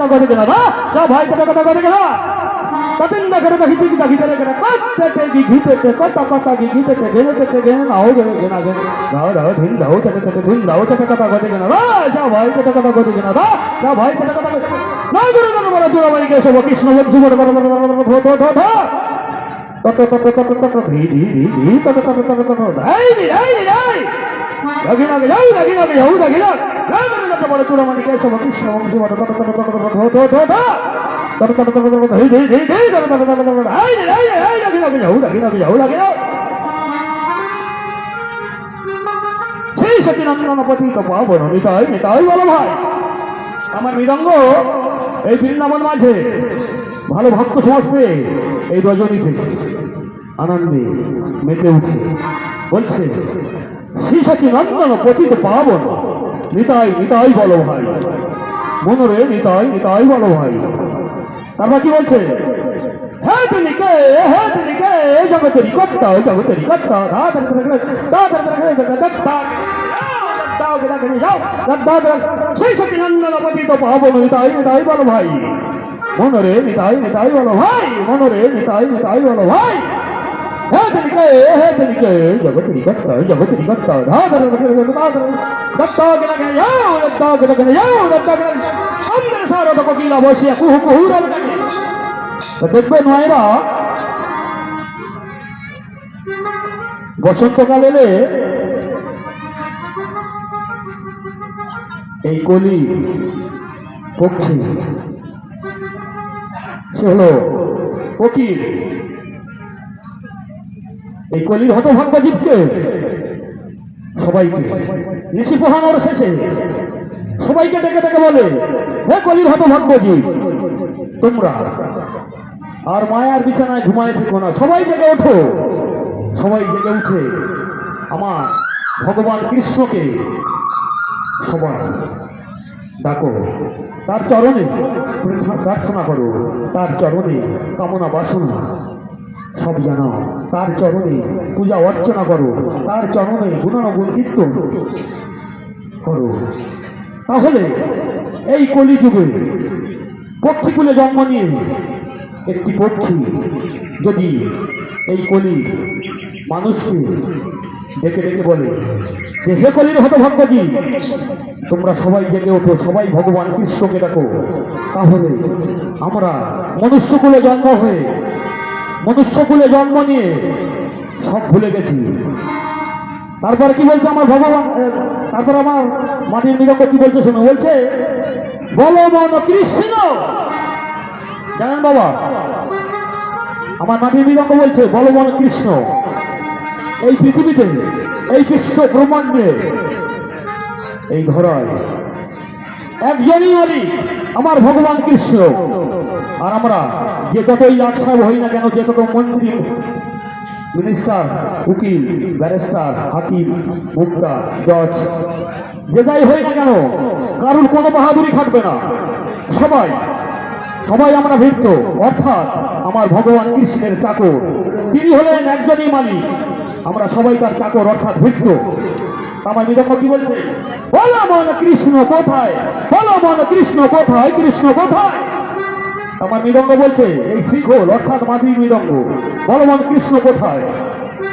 কথা করে কেনা না যা ভাই কথা করে কেনা কতিন্দা করে হিতে কি ভিতরে কেনা কত কি ঘিতেছে কত কথা কি ঘিতেছে গেনেছে গেনে নাও গেনা গে দাও দাও ধিন দাও ধিন দাও কথা করে কেনা না যা ভাই কথা করে কেনা না যা ভাই কথা না গুরু গুরু বড় দুরা ভাই কে সব কৃষ্ণ বন্ধু বড় তত ধি তত এই লাগি যাও বড় দুরা মানে কে সব কৃষ্ণ বন্ধু বড় সেই সচিনন্দন পতিত পাবন নিতাই নিতাই বলো ভাই আমার মৃদঙ্গ এই বৃন্দাবন মাঝে ভালো ভক্ত সমাজ পেয়ে এই রজনীতে আনন্দে মেতে উঠে বলছে শ্রী সচিনন্দন পতিত পাবন নিতাই নিতাই বলো ভাই মনরে নিতাই নিতাই বলো ভাই তারপর কি বলছে হ্যাঁ তিনি কে জগতেরই কর্তা সেই সচিনন্দন পতিত পাবন নিতাই নিতাই বলো ভাই মনরে নিতাই নিতাই বলো ভাই মনরে নিতাই নিতাই বলো ভাই হ্যাঁ তিনি কে জগতেরই কর্তা দেখবে নয়রা বসন্তকাল এলে এই কলি পক্ষী সে হলো ফকির এই কলির হতভাগ্য জীবকে সবাইকে ঋষি পোহানোর শেষে সবাইকে ডেকে ডেকে বলে হে কলির হতভাগ্য জীব তোমরা আর মায়ার বিছানায় ঘুমায় থেকো না সবাই জেগে ওঠো সবাই জেগে উঠে আমার ভগবান কৃষ্ণকে সবাই ডাকো তার চরণে প্রার্থনা করো তার চরণে কামনা বাসনা সব জানো তার চরণে পূজা অর্চনা করো তার চরণে গুণানুগুণ কীর্তন করো তাহলে এই কলিযুগে পক্ষীকুলে জন্ম নিয়ে একটি পক্ষী যদি এই কলি মানুষকে ডেকে ডেকে বলে যে হে কলির হতভাগ্যজি তোমরা সবাই জেগে ওঠো সবাই ভগবান কৃষ্ণকে ডাকো তাহলে আমরা মনুষ্যকুলে জন্ম নিয়ে সব ভুলে গেছি তারপর কি বলছে আমার ভগবান তারপর আমার মাটির মৃদঙ্গ কি বলছে শুনো বলছে বলো মন কৃষ্ণ জানেন বাবা আমার মাটির মৃদঙ্গ বলছে বলো মন কৃষ্ণ এই পৃথিবীতে এই বিশ্ব ব্রহ্মাণ্ডে এই ধরায় একজনই মালিক আমার ভগবান কৃষ্ণ আর আমরা যে যতই রাজসাহেব হই না কেন যে তত মন্ত্রী মিনিস্টার উকিল ব্যারিস্টার হাকিম মুক্তা জজ যে যাই হই না কেন কারুর কোনো বাহাদুরি থাকবে না সবাই আমরা ভিন্ন অর্থাৎ আমার ভগবান কৃষ্ণের চাকর তিনি হলেন একজনই মালিক আমরা সবাই তার চাকর অর্থাৎ ভিন্ন আমার মৃদঙ্গ কি বলছে বলো মন কৃষ্ণ কোথায় বলো মন কৃষ্ণ কোথায় কৃষ্ণ কোথায় আমার মৃদঙ্গ বলছে এই শিখল অর্থাৎ মাটির মৃদঙ্গ বলো মন কৃষ্ণ কোথায়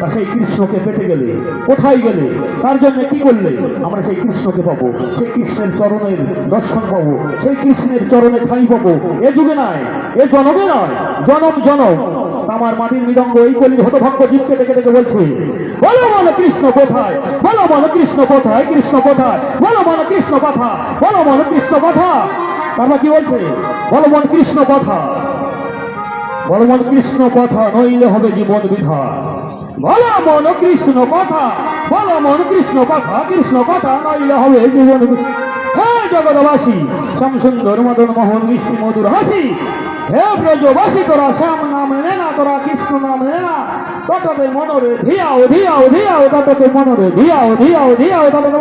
তা সেই কৃষ্ণকে পেতে গেলে কোথায় গেলে তার জন্য কি করলে আমরা সেই কৃষ্ণকে পাবো সেই কৃষ্ণের চরণের দর্শন পাবো সেই কৃষ্ণের চরণে ঠাঁই পাবো এ যুগে নয় এ জনমে নয় জনম আমার মাটির মৃদঙ্গ এই কলির হতভাগ্য জীবকে ডেকে ডেকে বলছে বলো মন কৃষ্ণ কোথায় বলো মন কৃষ্ণ কোথায় কৃষ্ণ কোথায় বলো মন কৃষ্ণ কথা বলো মন কৃষ্ণ কথা তারপর কি বলছে বলো মন কৃষ্ণ কথা বলো মন কৃষ্ণ কথা নইলে হবে জীবন বৃথা বলো মন কৃষ্ণ কথা বলো মন কৃষ্ণ কথা কৃষ্ণ কথা নইলে হবে জীবন হে জগৎবাসী শ্যামসুন্দর মদন মোহন মিষ্টি মধুর হাসি হে ব্রজবাসী তোরা শ্যাম নাম নেনা তোরা কৃষ্ণ নাম নেনা তততে মনরে ধিয়াও তততে মনরে ধিয়াও তততে